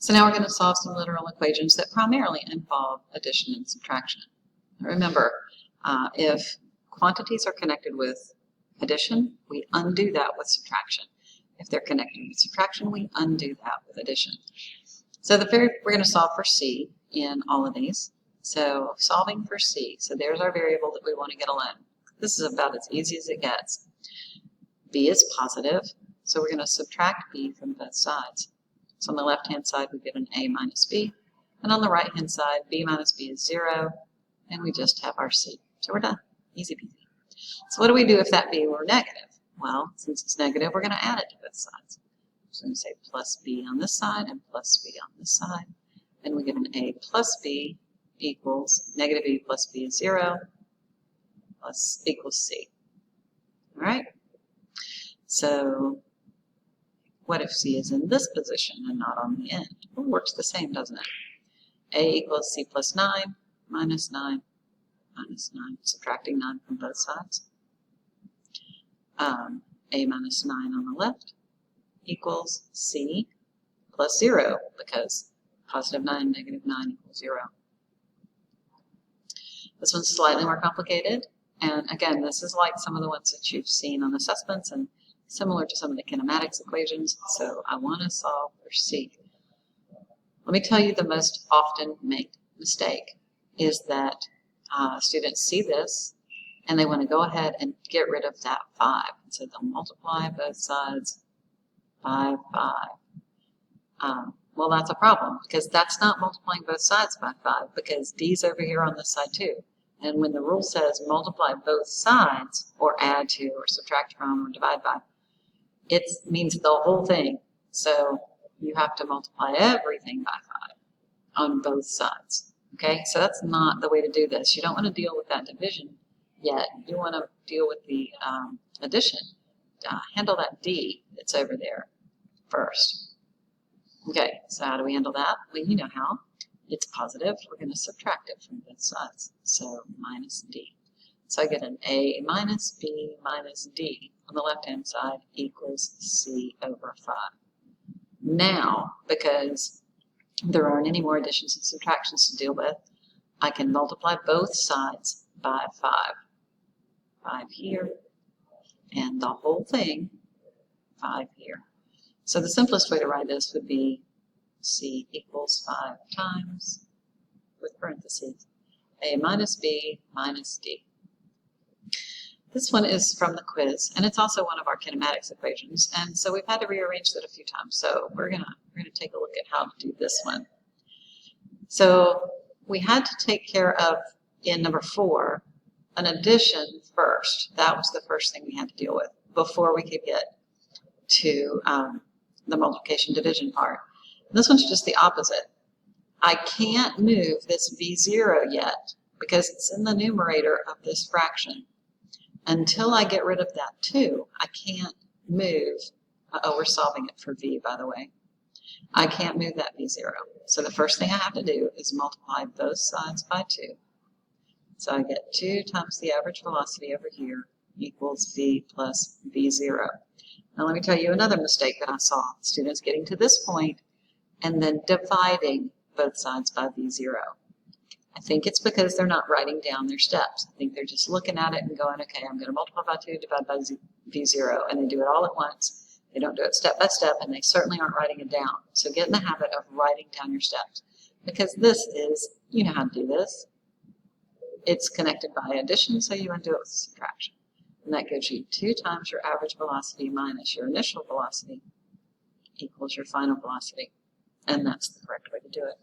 So now we're going to solve some literal equations that primarily involve addition and subtraction. Remember, if quantities are connected with addition, we undo that with subtraction. If they're connected with subtraction, we undo that with addition. So we're going to solve for C in all of these. So solving for C, so there's our variable that we want to get alone. This is about as easy as it gets. B is positive, so we're going to subtract B from both sides. So on the left-hand side, we get an A minus B, and on the right-hand side, B minus B is 0, and we just have our C. So we're done. Easy peasy. So what do we do if that B were negative? Well, since it's negative, we're going to add it to both sides. So I'm going to say plus B on this side and plus B on this side. And we get an A plus B equals negative B plus B is 0 plus equals C. All right? So what if C is in this position and not on the end? Well, it works the same, doesn't it? A equals C plus 9 minus 9 minus 9, subtracting 9 from both sides. A minus 9 on the left equals C plus 0, because positive 9, negative 9 equals 0. This one's slightly more complicated, and again, this is like some of the ones that you've seen on assessments and similar to some of the kinematics equations, so I want to solve for C. Let me tell you the most often made mistake is that students see this and they want to go ahead and get rid of that 5. And so they'll multiply both sides by 5. Well, that's a problem because that's not multiplying both sides by 5 because D's over here on this side too. And when the rule says multiply both sides or add to or subtract from or divide by, it means the whole thing. So you have to multiply everything by 5 on both sides. Okay, so that's not the way to do this. You don't want to deal with that division yet. You want to deal with the addition. Handle that D that's over there first. Okay, so how do we handle that? Well, you know how. It's positive. We're going to subtract it from both sides. So minus D. So I get an A minus B minus D on the left-hand side equals C over 5. Now, because there aren't any more additions and subtractions to deal with, I can multiply both sides by 5. 5 here, and the whole thing, 5 here. So the simplest way to write this would be C equals 5 times, with parentheses, A minus B minus D. This one is from the quiz, and it's also one of our kinematics equations, and so we've had to rearrange that a few times. So we're gonna take a look at how to do this one. So we had to take care of, in number 4, an addition first. That was the first thing we had to deal with before we could get to the multiplication division part. And this one's just the opposite. I can't move this V0 yet because it's in the numerator of this fraction. Until I get rid of that 2, I can't move. Oh, we're solving it for V, by the way. I can't move that V0. So the first thing I have to do is multiply both sides by 2. So I get 2 times the average velocity over here equals V plus V0. Now let me tell you another mistake that I saw. Students getting to this point and then dividing both sides by V0. I think it's because they're not writing down their steps. I think they're just looking at it and going, okay, I'm going to multiply by 2, divide by V0, and they do it all at once. They don't do it step by step, and they certainly aren't writing it down. So get in the habit of writing down your steps, because this is, you know how to do this. It's connected by addition, so you undo it with subtraction. And that gives you 2 times your average velocity minus your initial velocity equals your final velocity. And that's the correct way to do it.